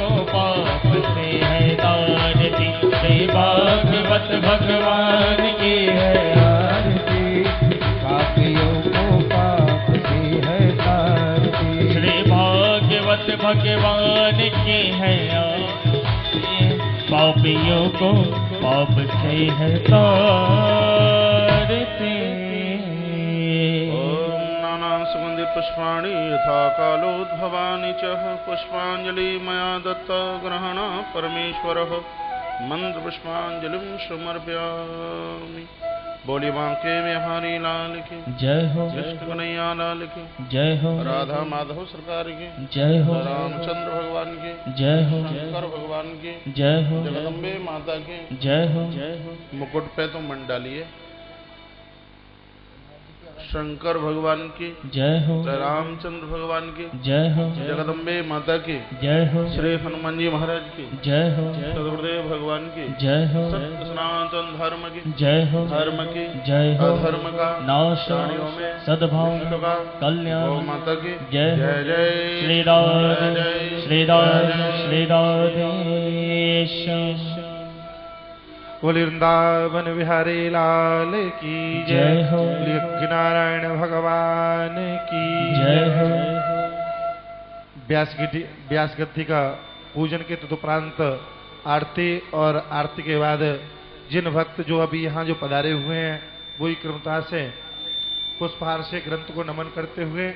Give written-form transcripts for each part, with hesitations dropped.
को पाप से है तारती, श्री भागवत भगवान की है आरती, पापियों को पाप से है तारती, श्री भागवत भगवान की है आरती, पापियों को पाप से है तारती। पुष्पाणि यथा कालोद्भवानि च पुष्पांजलि मया दत्ता ग्रहण परमेश्वरः मंत्र पुष्पांजलिं समर्पयामि। बोली बांके बिहारी लाल की जय हो, कृष्ण कन्हैया लाल की जय हो, राधा माधव सरकार की जय हो, रामचंद्र भगवान की जय हो, शंकर भगवान की जय हो, जगदम्बे माता की जय हो, जय हो। मुकुट पे तो मन डालिए। शंकर भगवान की जय हो, रामचंद्र भगवान की जय हो, जगदम्बे माता की जय हो, श्री हनुमान जी महाराज की जय हो, सदगुरुदेव भगवान की जय हो, सत्य सनातन धर्म की जय हो, धर्म की जय हो, अधर्म का नाश प्राणियों में सद्भाव का कल्याण गौ माता की जय हो। जय जय श्री राधे जय श्री राधे श्री राधेश। बोली वृंदावन बिहारी लाल की जय हो, नारायण भगवान की जय हो। व्यास गद्दी का पूजन के तदुपरांत आरती और आरती के बाद जिन भक्त जो अभी यहाँ जो पधारे हुए हैं वही क्रमता से पुष्पहार से ग्रंथ को नमन करते हुए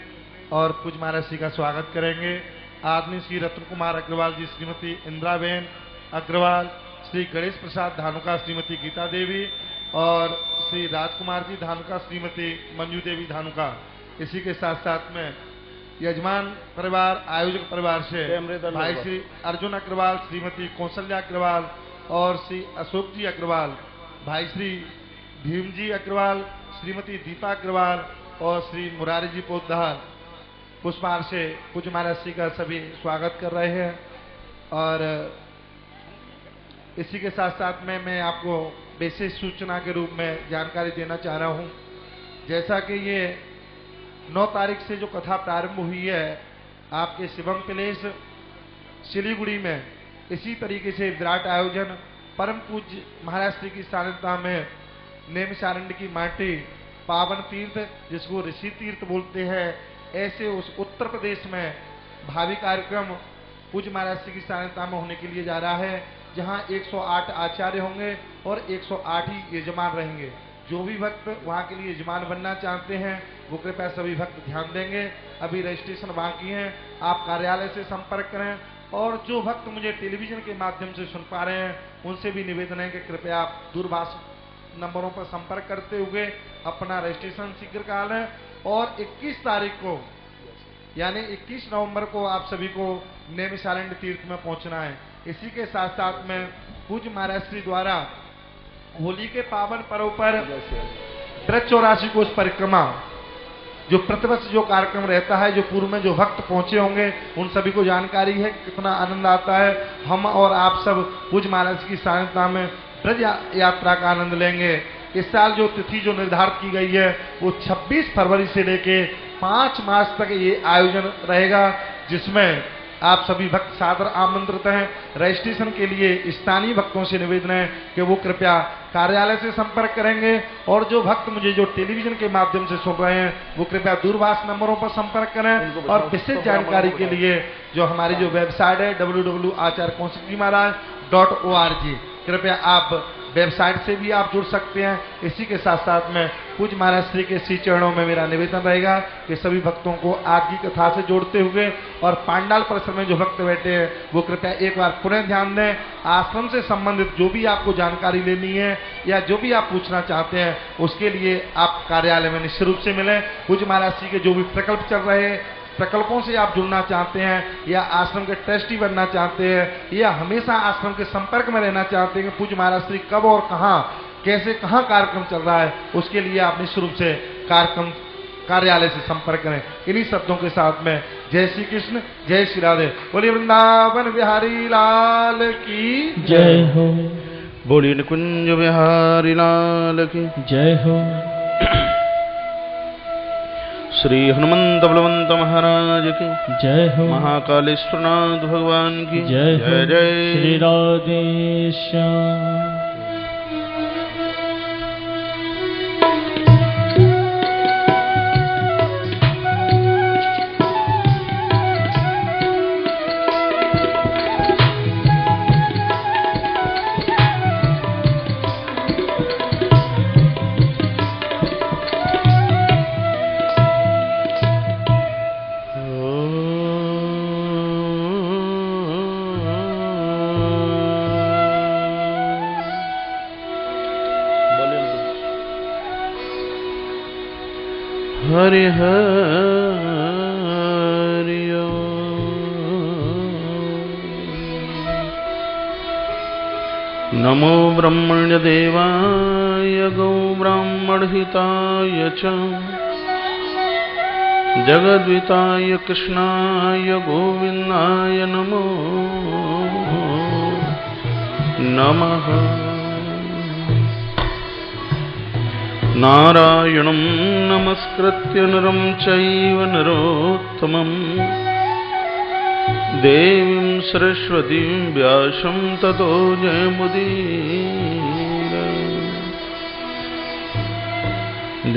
और पूज महाराज जी का स्वागत करेंगे। आदमी श्री रत्न कुमार अग्रवाल जी, श्रीमती इंदिराबेन अग्रवाल, श्री गणेश प्रसाद धानुका, श्रीमती गीता देवी और श्री राजकुमार जी धानुका, श्रीमती मंजू देवी धानुका। इसी के साथ साथ में यजमान परिवार, आयोजक परिवार से भाई श्री अर्जुन अग्रवाल, श्रीमती कौशल्या अग्रवाल और श्री अशोक जी अग्रवाल, भाई श्री भीम जी अग्रवाल, श्रीमती दीपा अग्रवाल और श्री मुरारी जी पोद्दार पुष्पहार से पूज्य महाराज जी का सभी स्वागत कर रहे हैं। और इसी के साथ साथ में मैं आपको विशेष सूचना के रूप में जानकारी देना चाह रहा हूं। जैसा कि ये 9 तारीख से जो कथा प्रारंभ हुई है आपके शिवम पैलेस सिलीगुड़ी में, इसी तरीके से विराट आयोजन परम पूज्य महाराज श्री की सानिध्य में नेमिषारण्य की माटी पावन तीर्थ जिसको ऋषि तीर्थ बोलते हैं, ऐसे उस उत्तर प्रदेश में भावी कार्यक्रम पूज्य महाराज श्री की सानिध्य में होने के लिए जा रहा है, जहां 108 आचार्य होंगे और 108 ही यजमान रहेंगे। जो भी भक्त वहां के लिए यजमान बनना चाहते हैं वो कृपया सभी भक्त ध्यान देंगे। अभी रजिस्ट्रेशन बाकी है, आप कार्यालय से संपर्क करें। और जो भक्त मुझे टेलीविजन के माध्यम से सुन पा रहे हैं उनसे भी निवेदन है कि कृपया आप दूरभाष नंबरों पर संपर्क करते हुए अपना रजिस्ट्रेशन शीघ्र करा लें। और 21 तारीख को यानी 21 नवंबर को आप सभी को नेमिषारण्य तीर्थ में पहुंचना है। इसी के साथ साथ में पूज्य महाराज श्री द्वारा होली के पावन पर्व पर ब्रज 84 कोष परिक्रमा जो प्रतिवर्ष जो कार्यक्रम रहता है, जो पूर्व में जो भक्त पहुंचे होंगे उन सभी को जानकारी है कितना आनंद आता है। हम और आप सब पूज्य महाराज की सानिध्य में ब्रज यात्रा का आनंद लेंगे। इस साल जो तिथि जो निर्धारित की गई है वो 26 फरवरी से लेके 5 मार्च तक ये आयोजन रहेगा, जिसमें आप सभी भक्त सादर आमंत्रित हैं। रजिस्ट्रेशन के लिए स्थानीय भक्तों से निवेदन है कि वो कृपया कार्यालय से संपर्क करेंगे। और जो भक्त मुझे जो टेलीविजन के माध्यम से सुन रहे हैं वो कृपया दूरभाष नंबरों पर संपर्क करें। और विशेष जानकारी के लिए जो हमारी जो वेबसाइट है www.acharya.org, कृपया आप वेबसाइट से भी आप जुड़ सकते हैं। इसी के साथ साथ में पूज्य महाराज श्री के श्री चरणों में मेरा निवेदन रहेगा कि सभी भक्तों को आज की कथा से जोड़ते हुए और पांडाल परिसर में जो भक्त बैठे हैं वो कृपया एक बार पुनः ध्यान दें। आश्रम से संबंधित जो भी आपको जानकारी लेनी है या जो भी आप पूछना चाहते हैं उसके लिए आप कार्यालय में निश्चित रूप से मिलें। पूज्य महाराज श्री के जो भी प्रकल्प चल रहे हैं, प्रकल्पों से आप जुड़ना चाहते हैं या आश्रम के ट्रस्टी बनना चाहते हैं या हमेशा आश्रम के संपर्क में रहना चाहते हैं कि पूज्य महाराज श्री कब और कहां कैसे कहां कार्यक्रम चल रहा है, उसके लिए आप निश्चित रूप से कार्यालय से संपर्क करें। इन्हीं शब्दों के साथ में जय श्री कृष्ण, जय श्री राधे। बोलिए वृंदावन बिहारी लाल की जय हो। बोलिए निकुंज बिहारी लाल की जय हो। श्री हनुमंत बलवंत महाराज की जय हो महाकालेश्वरनाथ भगवान की जय हो जय जय श्री राधेश्याम। हरि हरि नमो ब्रह्मण्य देवाय गौ ब्राह्मणहिताय च जगद्विताय कृष्णाय गोविन्दाय नमो नमः। नारायणं नमस्कृत्य नरं चैव नरोत्तमं देवीं सरस्वतीं व्यासं ततो जयमुदीर।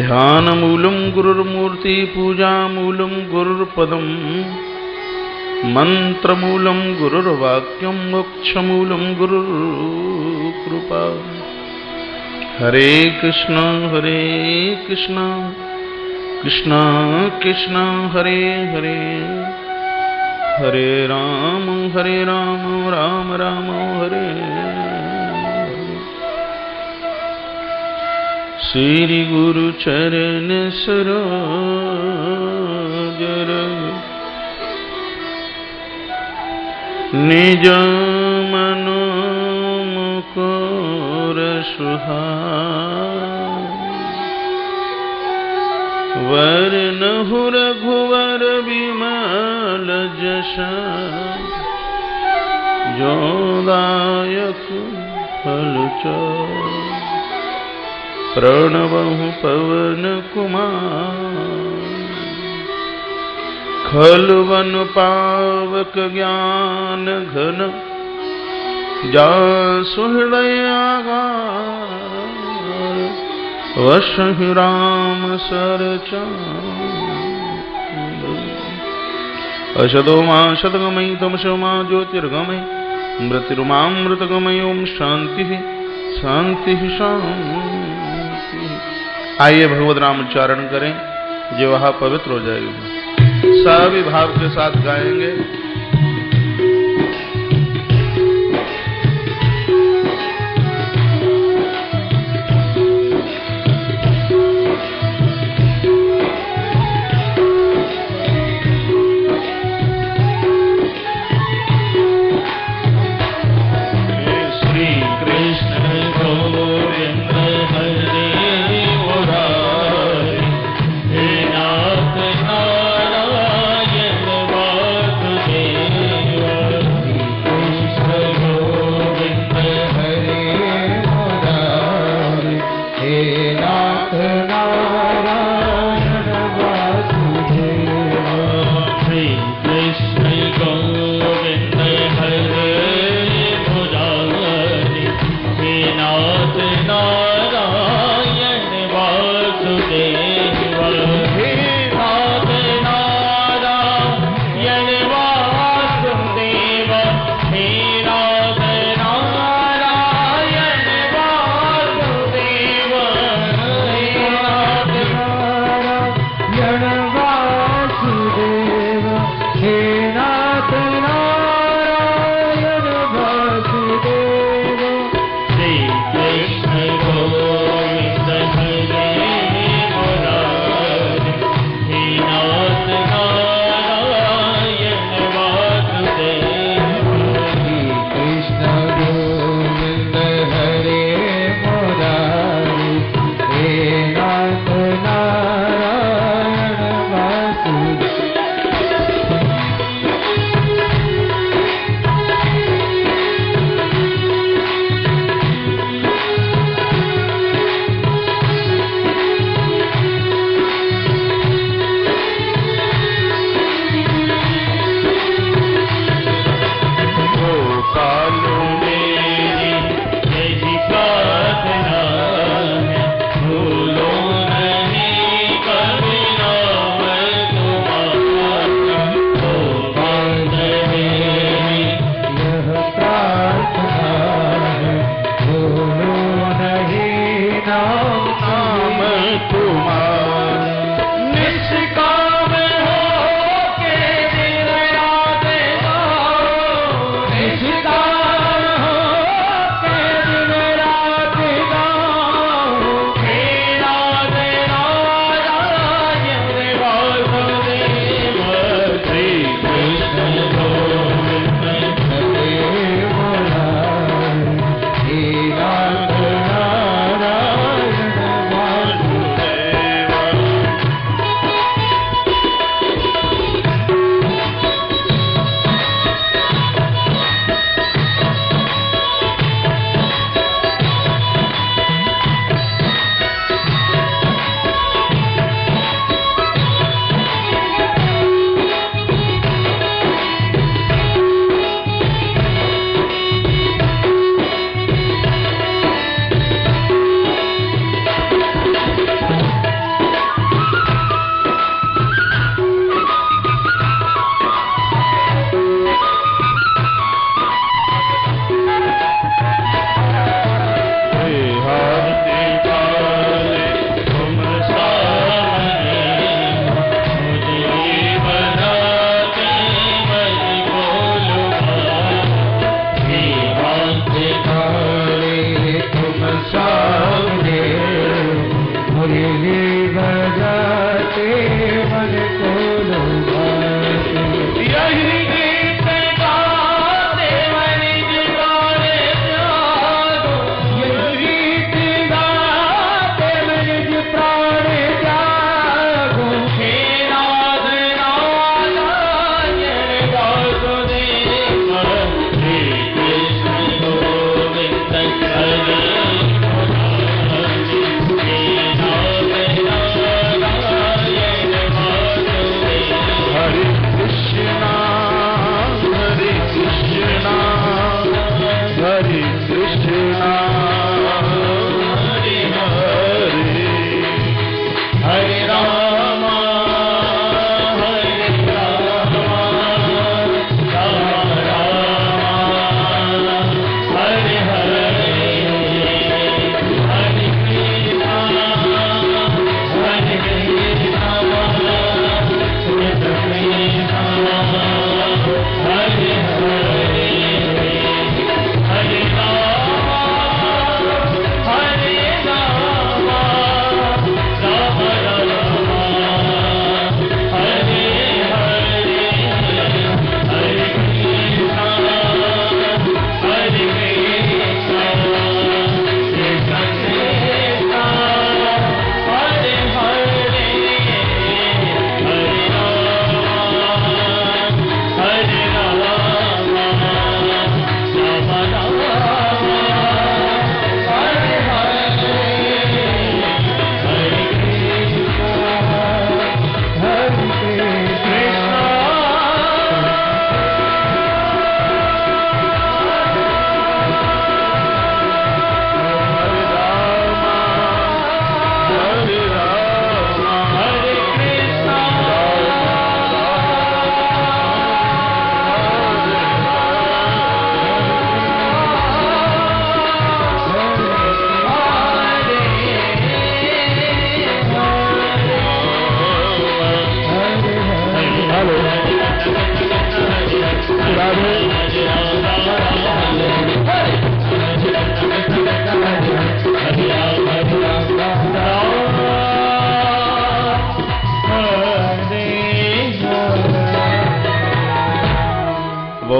ध्यानमूलं गुरुर्मूर्ति पूजामूलं गुरुर्पदं मन्त्रमूलं गुरुर्वाक्यं मोक्षमूलं गुरुर्कृपा। हरे कृष्ण कृष्ण कृष्ण हरे हरे हरे राम राम राम हरे। श्री गुरु चरण सरोज निज मनो मुकुर वरनहु रघुवर विमल जस जोदायक फलचारि। प्रणवहु पवन कुमार खलवन पावक ज्ञान घन जासु हृदय आगार। वसहि राम सरचाँद अशतो मा शतगमयि तमसो मा ज्योतिर्गमयि मृत्युर्मामृतगमयि ओम शांति शांति शांति। आइए भगवत नाम उच्चारण करें, जिह्वा पवित्र हो जाएगी। सभी भाव के साथ गाएंगे। हे नाथ नारायण वासुदेव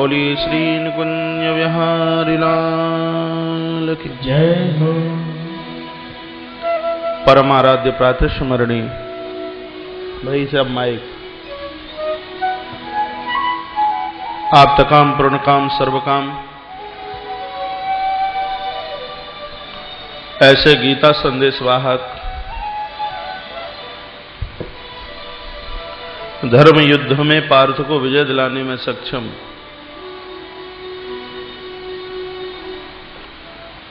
बोलिए श्री निकुंज विहारी लाल की जय हो। परमाराध्य प्रातस्मरणी भाई सब माइक आप तकाम पूर्ण काम सर्व काम ऐसे गीता संदेश वाहक धर्म युद्ध में पार्थ को विजय दिलाने में सक्षम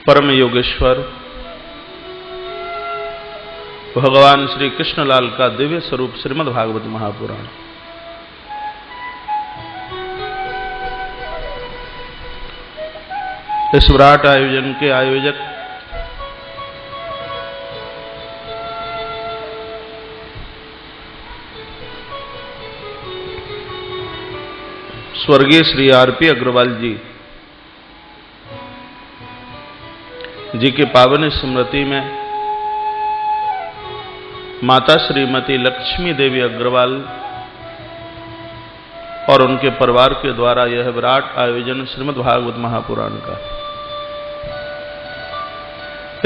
परम योगेश्वर भगवान श्री कृष्णलाल का दिव्य स्वरूप श्रीमद् भागवत महापुराण इस विराट आयोजन के आयोजक स्वर्गीय श्री आरपी अग्रवाल जी की पावन स्मृति में माता श्रीमती लक्ष्मी देवी अग्रवाल और उनके परिवार के द्वारा यह विराट आयोजन श्रीमद् भागवत महापुराण का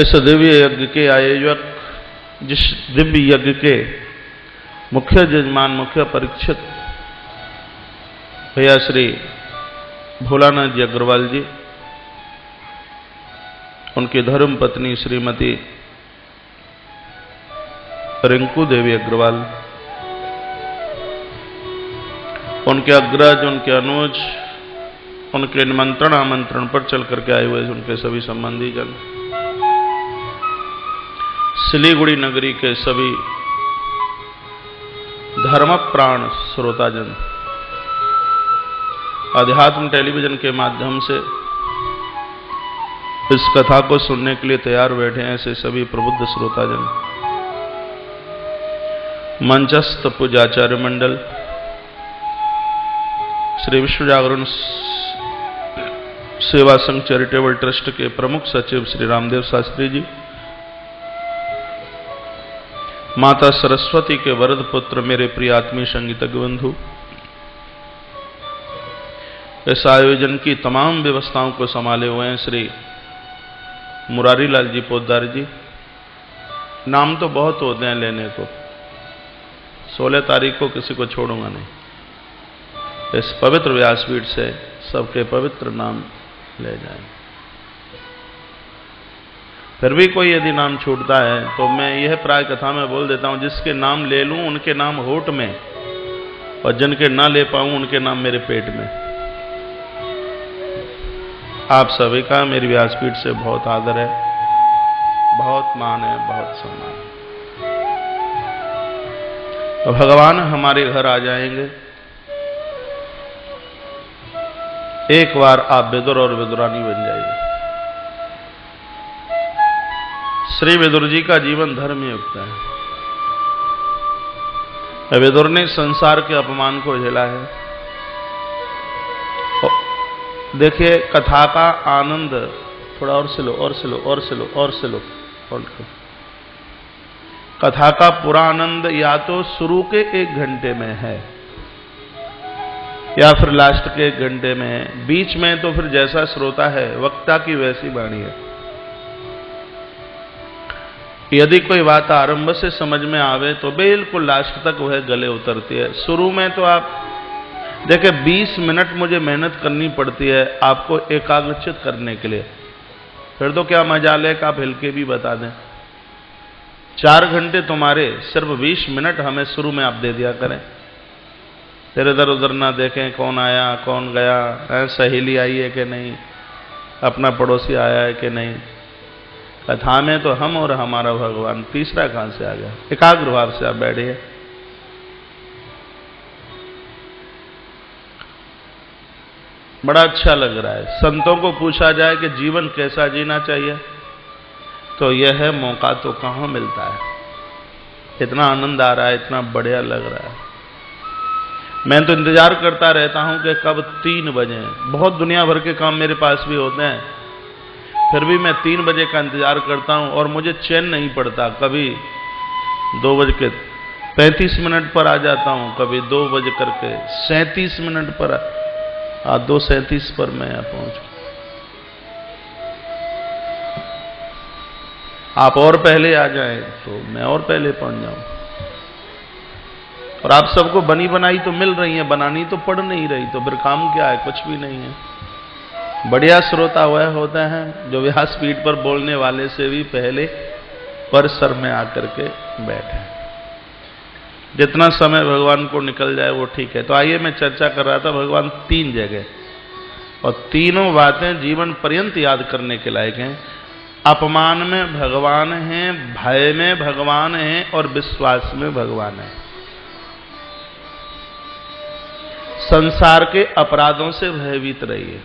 इस दिव्य यज्ञ के आयोजक जिस दिव्य यज्ञ के मुख्य जजमान मुख्य परीक्षित भैया श्री भोलानाथ जी अग्रवाल जी, उनकी धर्म पत्नी श्रीमती रिंकू देवी अग्रवाल, उनके अग्रज उनके अनुज उनके निमंत्रण आमंत्रण पर चल करके आए हुए उनके सभी संबंधी जन, सिलीगुड़ी नगरी के सभी धर्म प्राण श्रोताजन, आध्यात्म टेलीविजन के माध्यम से इस कथा को सुनने के लिए तैयार बैठे हैं ऐसे सभी प्रबुद्ध श्रोताजन, मंचस्थ पूजाचार्य मंडल, श्री विश्व जागरण सेवा संघ चैरिटेबल ट्रस्ट के प्रमुख सचिव श्री रामदेव शास्त्री जी, माता सरस्वती के वरद पुत्र मेरे प्रिय आत्मीय संगीतज्ञ बंधु, इस आयोजन की तमाम व्यवस्थाओं को संभाले हुए हैं श्री मुरारी लाल जी पोद्दार जी। नाम तो बहुत होते हैं लेने को, 16 तारीख को किसी को छोड़ूंगा नहीं। इस पवित्र व्यासपीठ से सबके पवित्र नाम ले जाएं। फिर भी कोई यदि नाम छूटता है तो मैं यह प्राय कथा में बोल देता हूं, जिसके नाम ले लूं उनके नाम होठ में और जिनके ना ले पाऊं उनके नाम मेरे पेट में। आप सभी का मेरी व्यासपीठ से बहुत आदर है, बहुत मान है, बहुत सम्मान है। तो भगवान हमारे घर आ जाएंगे, एक बार आप विदुर और विदुरानी बन जाइए। श्री विदुर जी का जीवन धर्म युक्त है। विदुर ने संसार के अपमान को झेला है। देखिए कथा का आनंद थोड़ा और से लो और से लो और से लो और से लो और कथा का पूरा आनंद या तो शुरू के 1 घंटे में है या फिर लास्ट के 1 घंटे में है। बीच में तो फिर जैसा श्रोता है वक्ता की वैसी वाणी है। यदि कोई बात आरंभ से समझ में आवे तो बिल्कुल लास्ट तक वह गले उतरती है। शुरू में तो आप देखिए 20 मिनट मुझे मेहनत करनी पड़ती है आपको एकाग्रचित करने के लिए, फिर तो क्या मजाल है कि आप हिलके भी बता दें। 4 घंटे तुम्हारे, सिर्फ 20 मिनट हमें शुरू में आप दे दिया करें। फिर इधर उधर ना देखें कौन आया कौन गया, सहेली आई है कि नहीं, अपना पड़ोसी आया है कि नहीं। कथा में तो हम और हमारा भगवान, तीसरा कहां से आ गया। एकाग्र भाव से आप बैठिए। बड़ा अच्छा लग रहा है। संतों को पूछा जाए कि जीवन कैसा जीना चाहिए तो यह है मौका तो कहां मिलता है। इतना आनंद आ रहा है, इतना बढ़िया लग रहा है। मैं तो इंतजार करता रहता हूं कि कब 3 बजे। बहुत दुनिया भर के काम मेरे पास भी होते हैं, फिर भी मैं 3 बजे का इंतजार करता हूं और मुझे चैन नहीं पड़ता। कभी 2:35 पर आ जाता हूं, कभी 2:37 पर। 2:37 पर मैं यहाँ पहुंचू। आप और पहले आ जाएं तो मैं और पहले पहुंच जाऊं। और आप सबको बनी बनाई तो मिल रही है, बनानी तो पड़ नहीं रही, तो फिर काम क्या है? कुछ भी नहीं है। बढ़िया श्रोता वह होता है जो व्यासपीठ पर बोलने वाले से भी पहले परिसर में आकर के बैठे। जितना समय भगवान को निकल जाए वो ठीक है। तो आइए, मैं चर्चा कर रहा था भगवान 3 जगह, और तीनों बातें जीवन पर्यंत याद करने के लायक हैं। अपमान में भगवान हैं, भय में भगवान हैं, और विश्वास में भगवान है। संसार के अपराधों से भयभीत रहिए।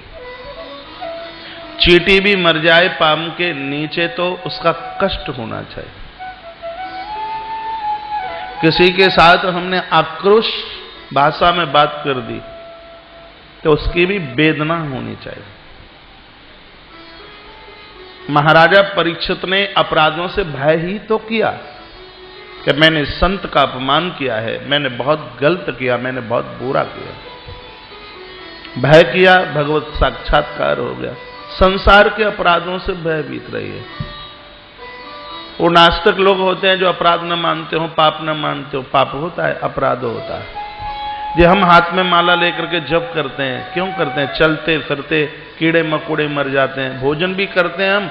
चींटी भी मर जाए पाम के नीचे तो उसका कष्ट होना चाहिए। किसी के साथ हमने आक्रोश भाषा में बात कर दी तो उसकी भी वेदना होनी चाहिए। महाराजा परीक्षित ने अपराधों से भय ही तो किया कि मैंने संत का अपमान किया है, मैंने बहुत गलत किया, मैंने बहुत बुरा किया। भय किया, भगवत साक्षात्कार हो गया। संसार के अपराधों से भयभीत रहिए। वो नास्तिक लोग होते हैं जो अपराध न मानते हो, पाप न मानते हो। पाप होता है, अपराध होता है। जो हम हाथ में माला लेकर के जप करते हैं, क्यों करते हैं? चलते फिरते कीड़े मकोड़े मर जाते हैं। भोजन भी करते हैं हम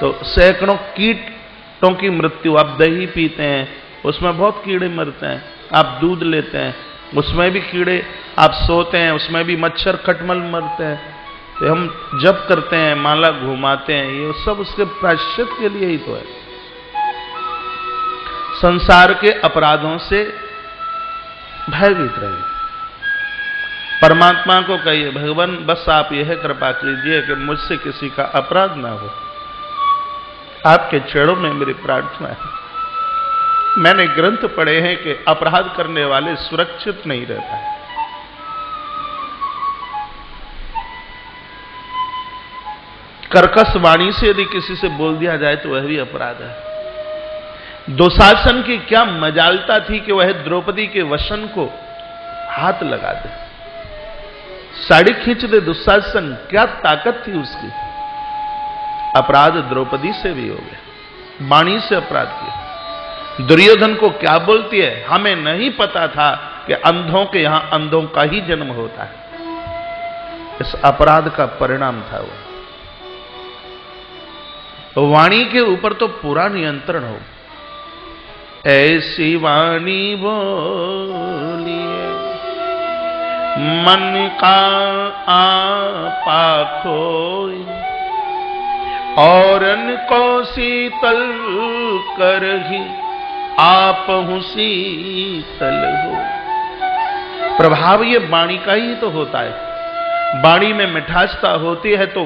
तो सैकड़ों कीटों की मृत्यु। आप दही पीते हैं, उसमें बहुत कीड़े मरते हैं। आप दूध लेते हैं, उसमें भी कीड़े। आप सोते हैं, उसमें भी मच्छर खटमल मरते हैं। तो हम जप करते हैं, माला घुमाते हैं, ये सब उसके प्रायश्चित के लिए ही तो है। संसार के अपराधों से भयभीत रहिए। परमात्मा को कहिए, भगवान बस आप यह कृपा कीजिए कि मुझसे किसी का अपराध ना हो। आपके चरणों में मेरी प्रार्थना है। मैंने ग्रंथ पढ़े हैं कि अपराध करने वाले सुरक्षित नहीं रह पाए। कर्कश वाणी से यदि किसी से बोल दिया जाए तो वह भी अपराध है। दुशासन की क्या मजालता थी कि वह द्रौपदी के वसन को हाथ लगा दे, साड़ी खींच दे। दुशासन, क्या ताकत थी उसकी। अपराध द्रौपदी से भी हो गया, वाणी से अपराध किया। दुर्योधन को क्या बोलती है? हमें नहीं पता था कि अंधों के यहां अंधों का ही जन्म होता है। इस अपराध का परिणाम था वो। तो वाणी के ऊपर तो पूरा नियंत्रण हो। ऐसी वाणी बोलिए मन का आपा खोई, औरन को शीतल करही आपहु शीतल हो। प्रभाव ये वाणी का ही तो होता है। वाणी में मिठासता होती है तो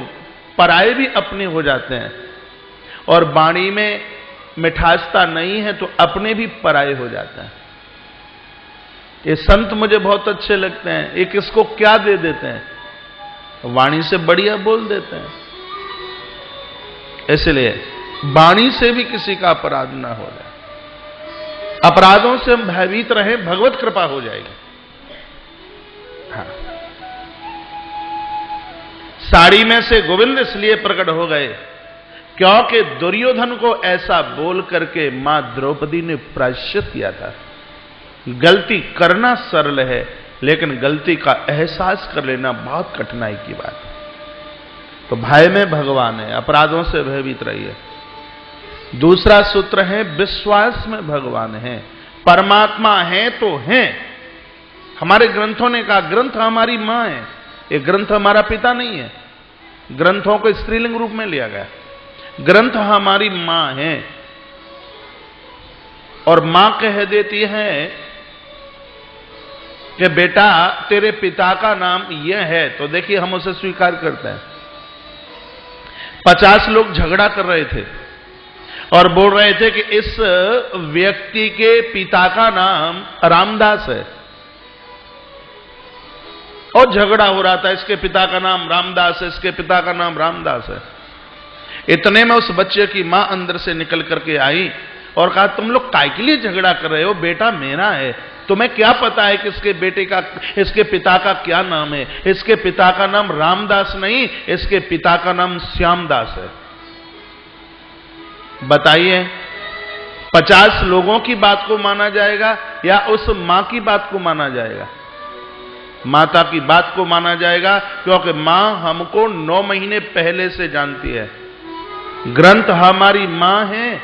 पराये भी अपने हो जाते हैं, और वाणी में मिठासता नहीं है तो अपने भी पराये हो जाता है। ये संत मुझे बहुत अच्छे लगते हैं। एक इसको क्या दे देते हैं? वाणी से बढ़िया बोल देते हैं। इसलिए वाणी से भी किसी का अपराध ना हो जाए। अपराधों से हम भयभीत रहें, भगवत कृपा हो जाएगी। हाँ। साड़ी में से गोविंद इसलिए प्रकट हो गए क्योंकि दुर्योधन को ऐसा बोल करके मां द्रौपदी ने प्रायश्चित किया था। गलती करना सरल है, लेकिन गलती का एहसास कर लेना बहुत कठिनाई की बात है। तो भय में भगवान है, अपराधों से भयभीत रहिए। दूसरा सूत्र है, विश्वास में भगवान है। परमात्मा है तो है। हमारे ग्रंथों ने कहा ग्रंथ हमारी मां है। ये ग्रंथ हमारा पिता नहीं है। ग्रंथों को स्त्रीलिंग रूप में लिया गया। ग्रंथ हमारी मां है, और मां कह देती है कि बेटा तेरे पिता का नाम यह है, तो देखिए हम उसे स्वीकार करते हैं। 50 लोग झगड़ा कर रहे थे और बोल रहे थे कि इस व्यक्ति के पिता का नाम रामदास है, और झगड़ा हो रहा था, इसके पिता का नाम रामदास है, इसके पिता का नाम रामदास है। इतने में उस बच्चे की मां अंदर से निकल करके आई और कहा तुम लोग काय के लिए झगड़ा कर रहे हो? बेटा मेरा है, तुम्हें क्या पता है कि इसके पिता का क्या नाम है? इसके पिता का नाम रामदास नहीं, इसके पिता का नाम श्यामदास है। बताइए, 50 लोगों की बात को माना जाएगा या उस मां की बात को माना जाएगा? माता की बात को माना जाएगा, क्योंकि मां हमको 9 महीने पहले से जानती है। ग्रंथ हमारी मां है।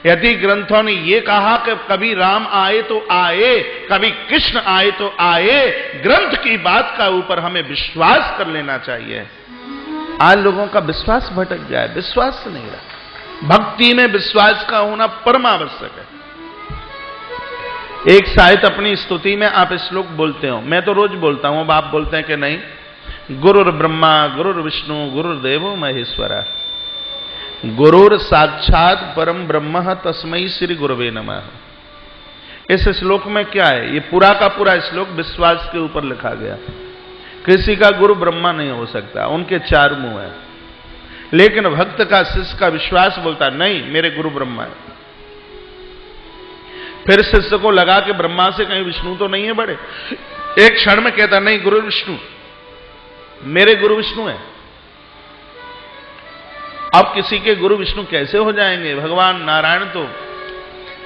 यदि ग्रंथों ने यह कहा कि कभी राम आए तो आए, कभी कृष्ण आए तो आए, ग्रंथ की बात का ऊपर हमें विश्वास कर लेना चाहिए। आज लोगों का विश्वास भटक गया है, विश्वास नहीं रहा। भक्ति में विश्वास का होना परम आवश्यक है। एक साहित्य अपनी स्तुति में आप श्लोक बोलते हो, मैं तो रोज बोलता हूं, अब आप बोलते हैं कि नहीं। गुरुर ब्रह्मा गुरुर विष्णु गुरुर्देवो महेश्वरा, गुरुर साक्षात परम ब्रह्म तस्मै श्री गुरुवे नमः। इस श्लोक में क्या है? ये पूरा का पूरा श्लोक विश्वास के ऊपर लिखा गया। किसी का गुरु ब्रह्मा नहीं हो सकता, उनके 4 मुंह हैं, लेकिन भक्त का शिष्य का विश्वास बोलता नहीं, मेरे गुरु ब्रह्मा है। फिर शिष्य को लगा कि ब्रह्मा से कहीं विष्णु तो नहीं है बड़े, एक क्षण में कहता नहीं, गुरु विष्णु, मेरे गुरु विष्णु है। अब किसी के गुरु विष्णु कैसे हो जाएंगे? भगवान नारायण तो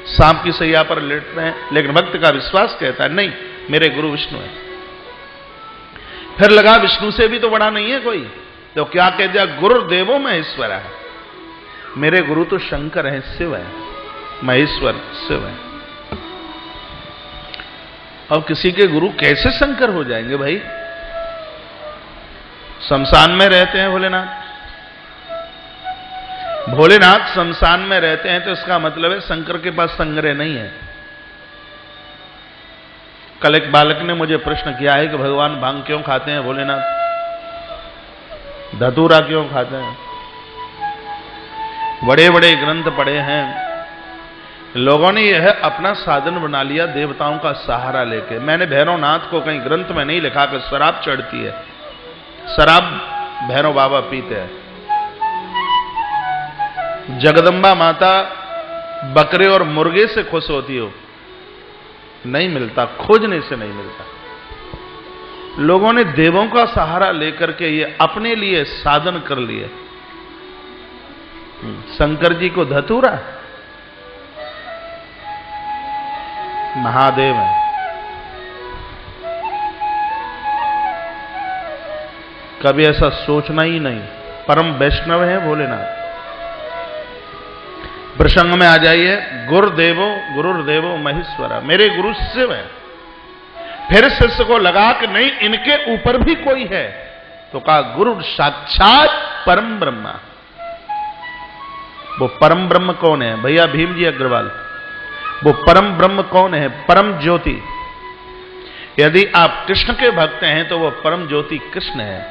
सांप की सैया पर लेट रहे हैं, लेकिन भक्त का विश्वास कहता है नहीं, मेरे गुरु विष्णु है। फिर लगा विष्णु से भी तो बड़ा नहीं है कोई, तो क्या कह दिया? गुरुर्देवो महेश्वरा है, मेरे गुरु तो शंकर है, शिव है, महेश्वर शिव है। अब किसी के गुरु कैसे शंकर हो जाएंगे भाई? शमशान में रहते हैं भोलेनाथ, भोलेनाथ शमशान में रहते हैं, तो इसका मतलब है शंकर के पास संग्रह नहीं है। कल एक बालक ने मुझे प्रश्न किया है कि भगवान भांग क्यों खाते हैं भोलेनाथ, धतूरा क्यों खाते हैं? बड़े बड़े ग्रंथ पढ़े हैं, लोगों ने यह अपना साधन बना लिया देवताओं का सहारा लेके। मैंने भैरवनाथ को कहीं ग्रंथ में नहीं लिखा कि शराब चढ़ती है, शराब भैरव बाबा पीते हैं। जगदम्बा माता बकरे और मुर्गे से खुश होती हो, नहीं मिलता, खोजने से नहीं मिलता। लोगों ने देवों का सहारा लेकर के ये अपने लिए साधन कर लिए। शंकर जी को धतूरा, महादेव है। कभी ऐसा सोचना ही नहीं, परम वैष्णव है भोलेनाथ। प्रसंग में आ जाइए, गुरुर्देवो महेश्वरा, मेरे गुरु शिव है। फिर शिष्य को लगा कि नहीं, इनके ऊपर भी कोई है, तो कहा गुरु साक्षात परम ब्रह्मा। वो परम ब्रह्म कौन है भैया? भीम जी अग्रवाल। वो परम ब्रह्म कौन है? परम ज्योति। यदि आप कृष्ण के भक्त हैं तो वो परम ज्योति कृष्ण है,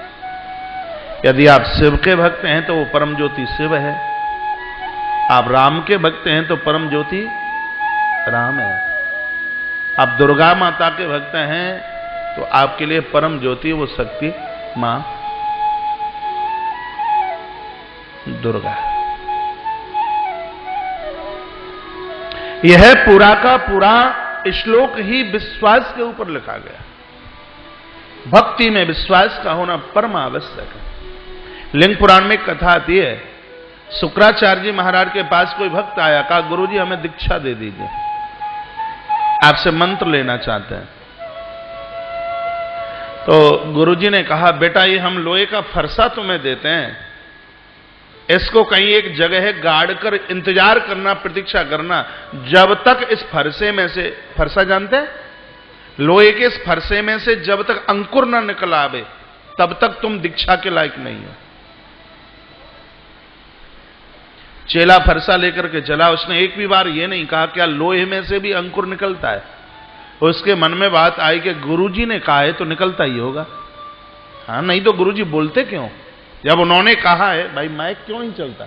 यदि आप शिव के भक्त हैं तो वो परम ज्योति शिव है, आप राम के भक्त हैं तो परम ज्योति राम है, आप दुर्गा माता के भक्त हैं तो आपके लिए परम ज्योति वो शक्ति मां दुर्गा। यह पूरा का पूरा श्लोक ही विश्वास के ऊपर लिखा गया। भक्ति में विश्वास का होना परम आवश्यक है। लिंग पुराण में कथा आती है, शुक्राचार्य जी महाराज के पास कोई भक्त आया, कहा गुरुजी हमें दीक्षा दे दीजिए, आपसे मंत्र लेना चाहते हैं। तो गुरुजी ने कहा बेटा ये हम लोहे का फरसा तुम्हें देते हैं, इसको कहीं एक जगह गाड़ कर इंतजार करना, प्रतीक्षा करना, जब तक इस फरसे में से, फरसा जानते हैं, लोहे के इस फरसे में से जब तक अंकुर न निकल आवे तब तक तुम दीक्षा के लायक नहीं हो। चेला फरसा लेकर के चला, उसने एक भी बार ये नहीं कहा क्या लोहे में से भी अंकुर निकलता है। उसके मन में बात आई कि गुरुजी ने कहा है तो निकलता ही होगा, हाँ नहीं तो गुरुजी बोलते क्यों? जब उन्होंने कहा है, भाई माइक क्यों नहीं चलता?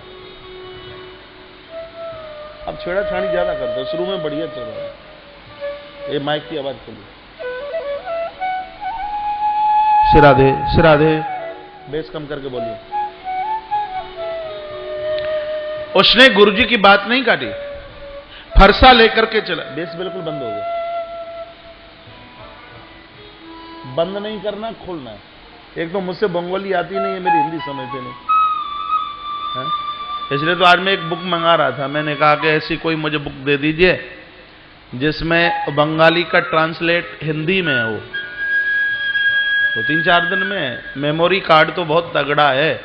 अब छेड़ाछाड़ी ज्यादा करते हो, शुरू में बढ़िया चल रहा है, ये माइक की आवाज चली। सिराधे बेस कम करके बोलिए। उसने गुरुजी की बात नहीं काटी, फरसा लेकर के चला, बेस बिल्कुल बंद हो गया। बंद नहीं करना, खोलना है। एक तो मुझसे बंगाली आती नहीं है, मेरी हिंदी समझते नहीं है? इसलिए तो आज मैं एक बुक मंगा रहा था। मैंने कहा कि ऐसी कोई मुझे बुक दे दीजिए जिसमें बंगाली का ट्रांसलेट हिंदी में हो। तो 3-4 दिन में मेमोरी कार्ड तो बहुत तगड़ा है,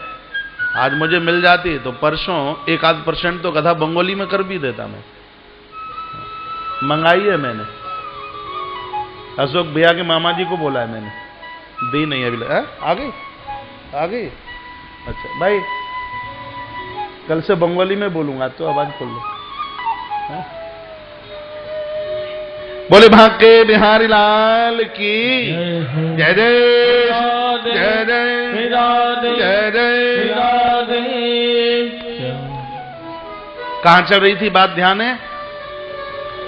आज मुझे मिल जाती तो परसों 1-8% तो कथा बंगाली में कर भी देता मैं। मंगाई है मैंने, अशोक भैया के मामा जी को बोला है मैंने, दी नहीं अभी। आ गई। अच्छा भाई, कल से बंगाली में बोलूंगा तो आवाज खोल लो। बोले भाग्य बिहारी लाल की जय जय जय जय जय जय। कहां चल रही थी बात, ध्यान है?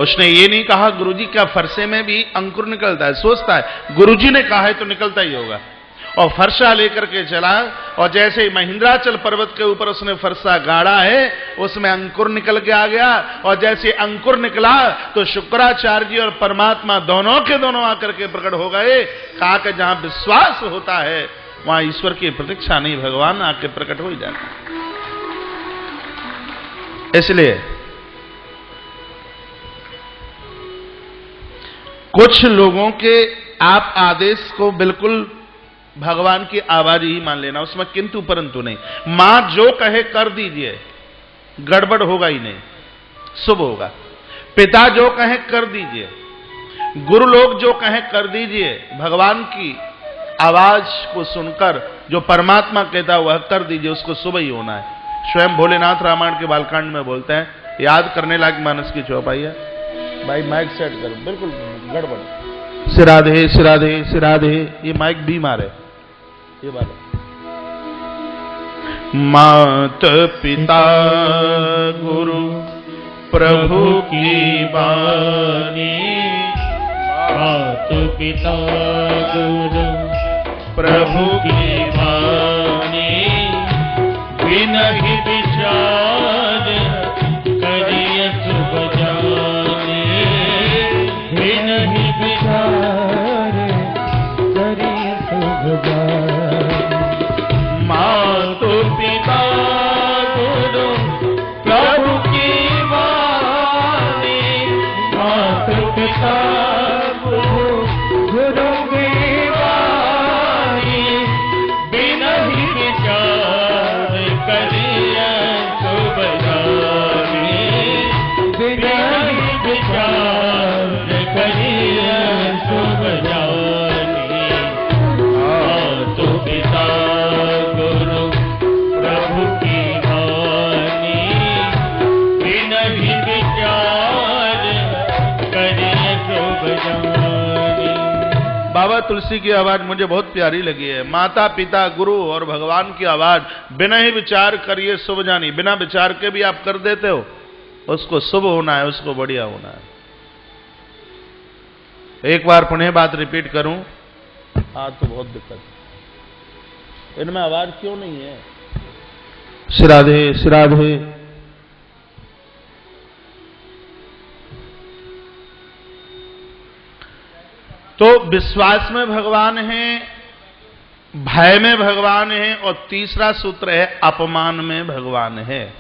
उसने ये नहीं कहा गुरुजी क्या फरसे में भी अंकुर निकलता है, सोचता है गुरुजी ने कहा है तो निकलता ही होगा, और फरसा लेकर के चला। और जैसे ही महिंद्राचल पर्वत के ऊपर उसने फरसा गाड़ा है, उसमें अंकुर निकल के आ गया। और जैसे अंकुर निकला तो शुक्राचार्य जी और परमात्मा दोनों के दोनों आकर के प्रकट हो गए। कहा कि जहां विश्वास होता है वहां ईश्वर की प्रतीक्षा नहीं, भगवान आके प्रकट हो ही जाता है। इसलिए कुछ लोगों के आप आदेश को बिल्कुल भगवान की आवाज ही मान लेना, उसमें किंतु परंतु नहीं। मां जो कहे कर दीजिए, गड़बड़ होगा ही नहीं, शुभ होगा। पिता जो कहे कर दीजिए, गुरु लोग जो कहे कर दीजिए। भगवान की आवाज को सुनकर जो परमात्मा कहता है वह कर दीजिए, उसको शुभ ही होना है। स्वयं भोलेनाथ रामायण के बालकांड में बोलते हैं, याद करने लायक मानस की चौपाई है। भाई माइक सेट करो, बिल्कुल गड़बड़। सिराधे सिराधे सिराधे, ये माइक बीमार है, ये बात। मात पिता गुरु प्रभु की वाणी, मात पिता गुरु प्रभु की वाणी, बिनहि विचार करिय शुभ जाने, बिनहि विचार करिय शुभ जाने। मातु पिता गुरु प्रभु की वाणी, मात पिता गुरु की वाणी, बिनहि विचार करिय शुभ जाने, बिनहि विचार करिय शुभ जाने। मातु पिता गुरु प्रभु की वाणी, बिनहि विचार करिय शुभ जाने। बाबा तुलसी की आवाज मुझे बहुत प्यारी लगी है। माता पिता गुरु और भगवान की आवाज, बिना ही विचार करिए शुभ जानी। बिना विचार के भी आप कर देते हो, उसको शुभ होना है, उसको बढ़िया होना है। एक बार पुनः बात रिपीट करूं, आज तो बहुत दिक्कत है, इनमें आवाज क्यों नहीं है? सिराधे सिराधे। तो विश्वास में भगवान है, भय में भगवान है, और तीसरा सूत्र है अपमान में भगवान है।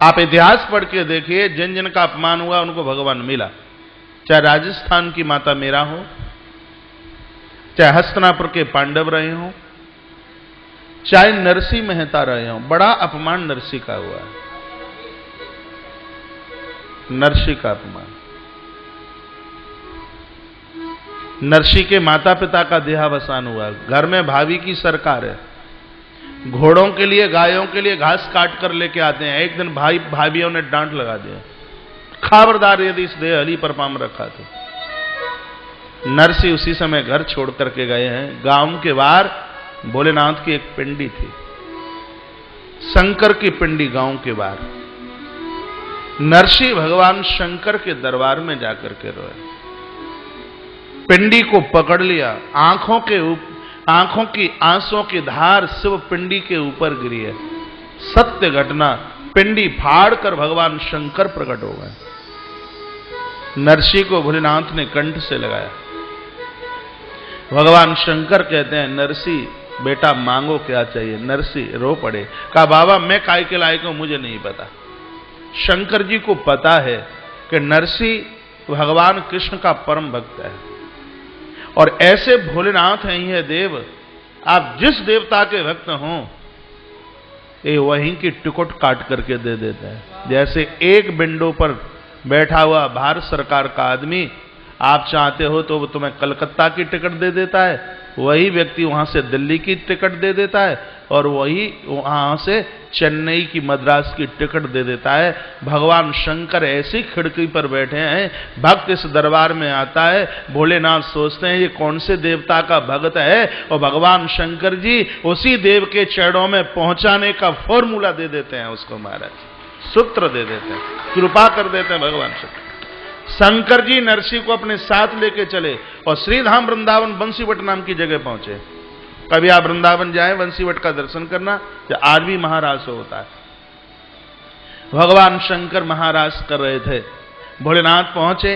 आप इतिहास पढ़ के देखिए, जिन जिन का अपमान हुआ उनको भगवान मिला। चाहे राजस्थान की माता मेरा हो, चाहे हस्तिनापुर के पांडव रहे हो, चाहे नरसी मेहता रहे हो, बड़ा अपमान नरसी का हुआ है। नरसी का अपमान। नरसी के माता पिता का देहावसान हुआ। घर में भाभी की सरकार है, घोड़ों के लिए गायों के लिए घास काट कर लेके आते हैं। एक दिन भाई भाभियों ने डांट लगा दिया, खबरदार यदि इस देह हली पर पाम रखा तो। नरसी उसी समय घर छोड़ करके गए हैं। गांव के बाहर भोलेनाथ की एक पिंडी थी, शंकर की पिंडी गांव के बाहर। नरसी भगवान शंकर के दरबार में जाकर के रोए, पिंडी को पकड़ लिया, आंखों की आंसुओं की धार शिव पिंडी के ऊपर गिरी है। सत्य घटना, पिंडी फाड़कर भगवान शंकर प्रकट हो गए। नरसी को भोलेनाथ ने कंठ से लगाया, भगवान शंकर कहते हैं नरसी बेटा मांगो क्या चाहिए। नरसी रो पड़े, कहा बाबा मैं काय के लायक हूं मुझे नहीं पता। शंकर जी को पता है कि नरसी भगवान कृष्ण का परम भक्त है और ऐसे भोलेनाथ हैं ये देव, आप जिस देवता के भक्त हों ये वहीं की टिकट काट करके दे देता है। जैसे एक विंडो पर बैठा हुआ भारत सरकार का आदमी आप चाहते हो तो वो तुम्हें कलकत्ता की टिकट दे देता है, वही व्यक्ति वहां से दिल्ली की टिकट दे देता है और वही वहां से चेन्नई की मद्रास की टिकट दे देता है। भगवान शंकर ऐसी खिड़की पर बैठे हैं, भक्त इस दरबार में आता है, भोलेनाथ सोचते हैं ये कौन से देवता का भक्त है और भगवान शंकर जी उसी देव के चरणों में पहुंचाने का फॉर्मूला दे देते हैं उसको, महाराज सूत्र दे देते हैं, कृपा कर देते हैं भगवान शंकर। शंकर जी नरसी को अपने साथ लेके चले और श्रीधाम वृंदावन बंसीवट नाम की जगह पहुंचे। कभी आप वृंदावन जाएं बंसीवट का दर्शन करना, जो आज भी महारास होता है। भगवान शंकर महारास कर रहे थे, भोलेनाथ पहुंचे,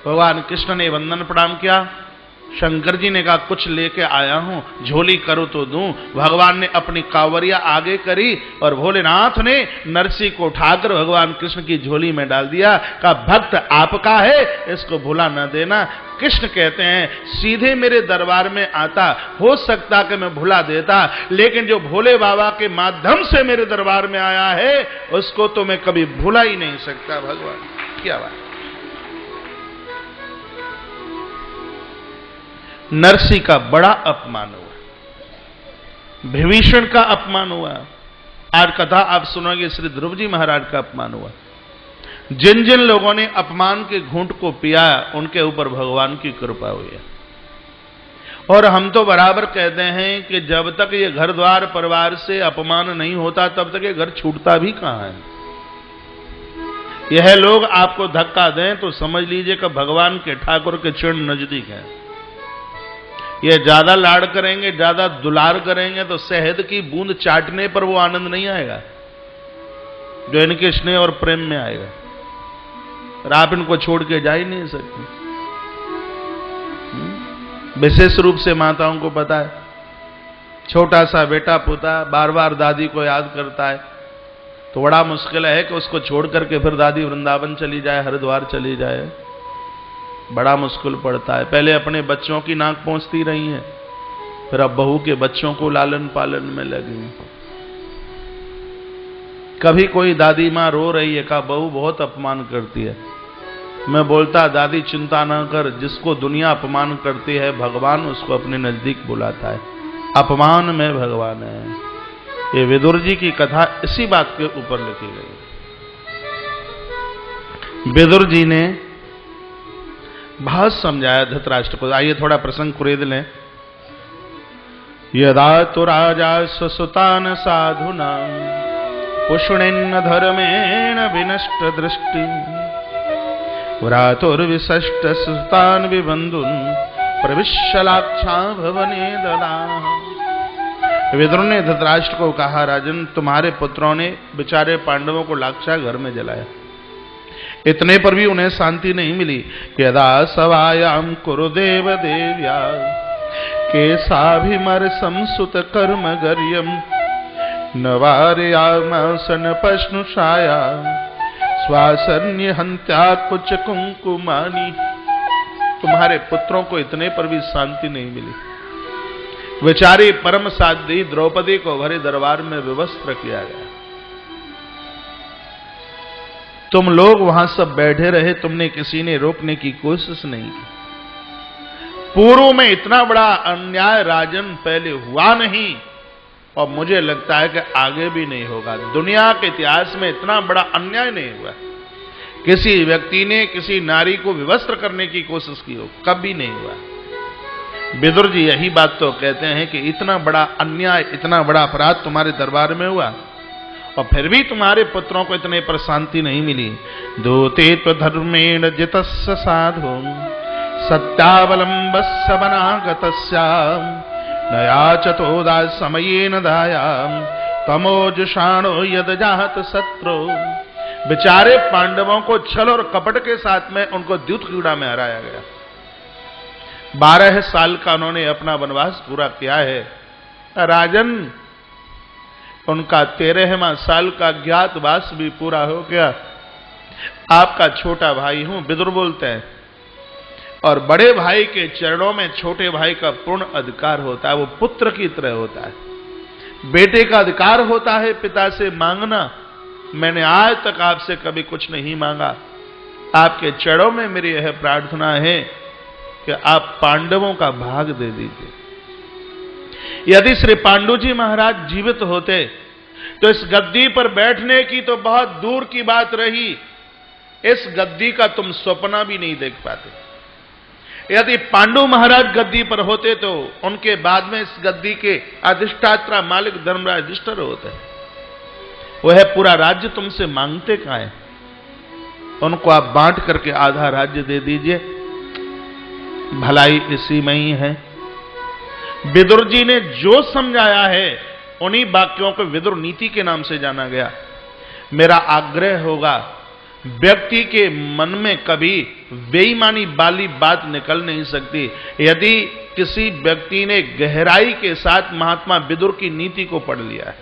भगवान कृष्ण ने वंदन प्रणाम किया। शंकर जी ने कहा कुछ लेके आया हूं, झोली करो तो दूं। भगवान ने अपनी कांवरिया आगे करी और भोलेनाथ ने नरसी को उठाकर भगवान कृष्ण की झोली में डाल दिया। कहा भक्त आपका है, इसको भुला न देना। कृष्ण कहते हैं सीधे मेरे दरबार में आता, हो सकता कि मैं भुला देता, लेकिन जो भोले बाबा के माध्यम से मेरे दरबार में आया है उसको तो मैं कभी भुला ही नहीं सकता। भगवान क्या बात। नरसी का बड़ा अपमान हुआ, विभीषण का अपमान हुआ, आज कथा आप सुनोगे श्री ध्रुव जी महाराज का अपमान हुआ। जिन जिन लोगों ने अपमान के घूंट को पिया उनके ऊपर भगवान की कृपा हुई है। और हम तो बराबर कहते हैं कि जब तक ये घर द्वार परिवार से अपमान नहीं होता तब तक ये घर छूटता भी कहां है। यह लोग आपको धक्का दें तो समझ लीजिए कि भगवान के ठाकुर के चरण नजदीक है। ये ज्यादा लाड़ करेंगे, ज्यादा दुलार करेंगे तो शहद की बूंद चाटने पर वो आनंद नहीं आएगा जो इनके स्नेह और प्रेम में आएगा। और आप इनको छोड़ के जा ही नहीं सकते। विशेष रूप से माताओं को पता है, छोटा सा बेटा पोता बार बार दादी को याद करता है तो बड़ा मुश्किल है कि उसको छोड़ करके फिर दादी वृंदावन चली जाए, हरिद्वार चली जाए, बड़ा मुश्किल पड़ता है। पहले अपने बच्चों की नाक पहुंचती रही है, फिर अब बहू के बच्चों को लालन पालन में लगी। कभी कोई दादी मां रो रही है, कहा बहू बहुत अपमान करती है। मैं बोलता दादी चिंता ना कर, जिसको दुनिया अपमान करती है भगवान उसको अपने नजदीक बुलाता है। अपमान में भगवान है। ये विदुर जी की कथा इसी बात के ऊपर लिखी गई। विदुर जी ने बहुत समझाया धृतराष्ट्र को। आइए थोड़ा प्रसंग कुरेद लें। यदा तो राजा स्वसुतान साधुना पुष्णेन्न धर्मेण विनष्ट दृष्टि व्रातुर्विशिष्ट सुतान विबंधुन प्रविश्य लाक्षा भवने ददा। विदुर ने धृतराष्ट्र को कहा राजन तुम्हारे पुत्रों ने बेचारे पांडवों को लाक्षा घर में जलाया, इतने पर भी उन्हें शांति नहीं मिली। यदा सवायाम कुरुदेव देव्या केशाभिमर संसुत कर्म गर्यम नवारयामासन पश्नुषाया स्वासन्य हंत्या कुछ कुंकुमानी। तुम्हारे पुत्रों को इतने पर भी शांति नहीं मिली। बेचारी परम साध्वी द्रौपदी को भरे दरबार में विवस्त्र किया गया। तुम लोग वहां सब बैठे रहे, तुमने किसी ने रोकने की कोशिश नहीं की। पूर्व में इतना बड़ा अन्याय राजन पहले हुआ नहीं और मुझे लगता है कि आगे भी नहीं होगा। दुनिया के इतिहास में इतना बड़ा अन्याय नहीं हुआ। किसी व्यक्ति ने किसी नारी को विवस्त्र करने की कोशिश की हो, कभी नहीं हुआ। विदुर जी यही बात तो कहते हैं कि इतना बड़ा अन्याय, इतना बड़ा अपराध तुम्हारे दरबार में हुआ और फिर भी तुम्हारे पुत्रों को इतने पर शांति नहीं मिली। दूते धर्मेण जितस्य साधु सत्यावलंबस्य वनागतस्याम नयाचतोदा समयेन दायाम तमोजुषाणो यद जात शत्रु। बेचारे पांडवों को छल और कपट के साथ में उनको द्यूत क्रीड़ा में हराया गया। 12 साल का उन्होंने अपना वनवास पूरा किया है। राजन, उनका 13वां साल का ज्ञातवास भी पूरा हो गया। आपका छोटा भाई हूं, विदुर बोलते हैं, और बड़े भाई के चरणों में छोटे भाई का पूर्ण अधिकार होता है। वो पुत्र की तरह होता है। बेटे का अधिकार होता है पिता से मांगना। मैंने आज तक आपसे कभी कुछ नहीं मांगा। आपके चरणों में मेरी यह प्रार्थना है कि आप पांडवों का भाग दे दीजिए। यदि श्री पांडु जी महाराज जीवित होते तो इस गद्दी पर बैठने की तो बहुत दूर की बात रही, इस गद्दी का तुम सपना भी नहीं देख पाते। यदि पांडु महाराज गद्दी पर होते तो उनके बाद में इस गद्दी के अधिष्ठाता मालिक धर्मराज युधिष्ठिर होते। वह पूरा राज्य तुमसे मांगते कहां है? उनको आप बांट करके आधा राज्य दे दीजिए, भलाई इसी में ही है। विदुर जी ने जो समझाया है उन्हीं वाक्यों को विदुर नीति के नाम से जाना गया। मेरा आग्रह होगा, व्यक्ति के मन में कभी बेईमानी वाली बात निकल नहीं सकती। यदि किसी व्यक्ति ने गहराई के साथ महात्मा विदुर की नीति को पढ़ लिया है,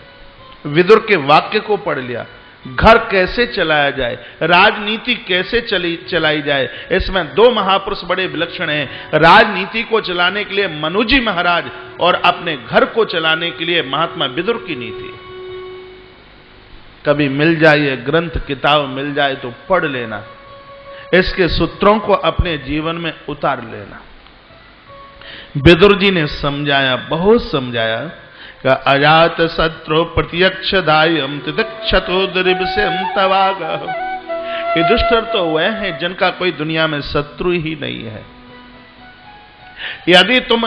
विदुर के वाक्य को पढ़ लिया, घर कैसे चलाया जाए, राजनीति कैसे चलाई जाए, इसमें दो महापुरुष बड़े विलक्षण हैं। राजनीति को चलाने के लिए मनु जी महाराज और अपने घर को चलाने के लिए महात्मा विदुर की नीति। कभी मिल जाए ग्रंथ किताब मिल जाए तो पढ़ लेना, इसके सूत्रों को अपने जीवन में उतार लेना। विदुर जी ने समझाया, बहुत समझाया। अजात शत्रु प्रत्यक्ष दायम तिदक्षतो दुर्विषयम तवाग। युधिष्ठिर तो वह हैं जिनका कोई दुनिया में शत्रु ही नहीं है। यदि तुम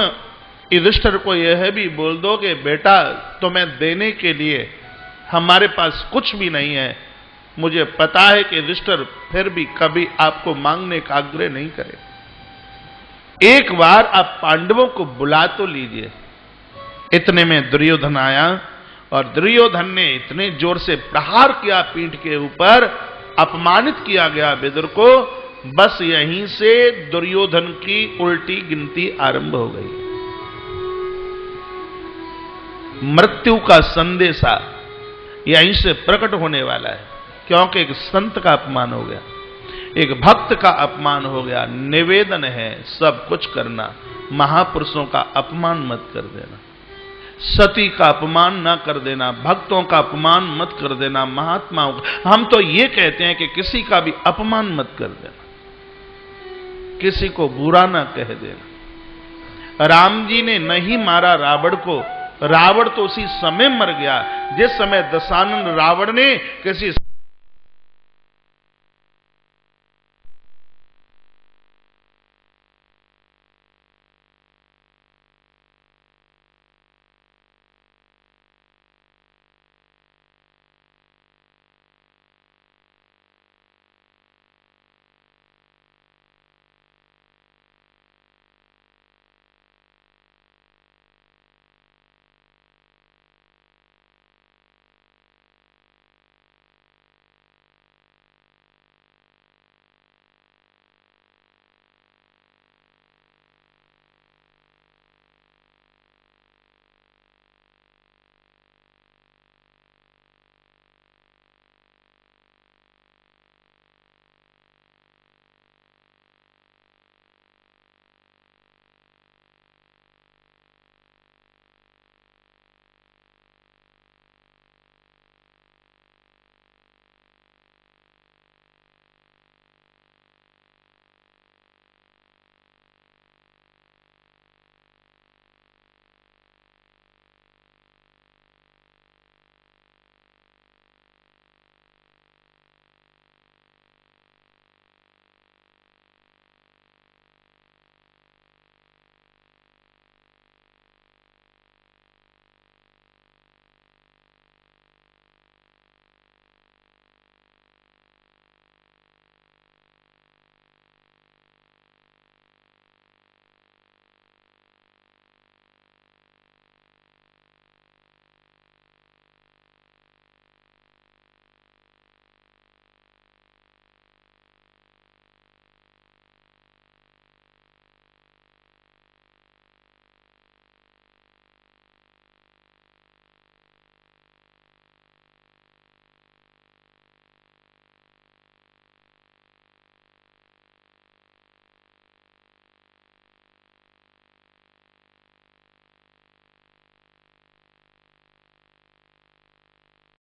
युधिष्ठिर को यह भी बोल दो कि बेटा तुम्हें देने के लिए हमारे पास कुछ भी नहीं है, मुझे पता है कि युधिष्ठिर फिर भी कभी आपको मांगने का आग्रह नहीं करे। एक बार आप पांडवों को बुला तो लीजिए। इतने में दुर्योधन आया और दुर्योधन ने इतने जोर से प्रहार किया पीठ के ऊपर, अपमानित किया गया विदुर को। बस यहीं से दुर्योधन की उल्टी गिनती आरंभ हो गई। मृत्यु का संदेशा यहीं से प्रकट होने वाला है, क्योंकि एक संत का अपमान हो गया, एक भक्त का अपमान हो गया। निवेदन है सब कुछ करना, महापुरुषों का अपमान मत कर देना, सती का अपमान ना कर देना, भक्तों का अपमान मत कर देना, महात्माओं का। हम तो ये कहते हैं कि किसी का भी अपमान मत कर देना, किसी को बुरा ना कह देना। राम जी ने नहीं मारा रावण को, रावण तो उसी समय मर गया जिस समय दशानन रावण ने किसी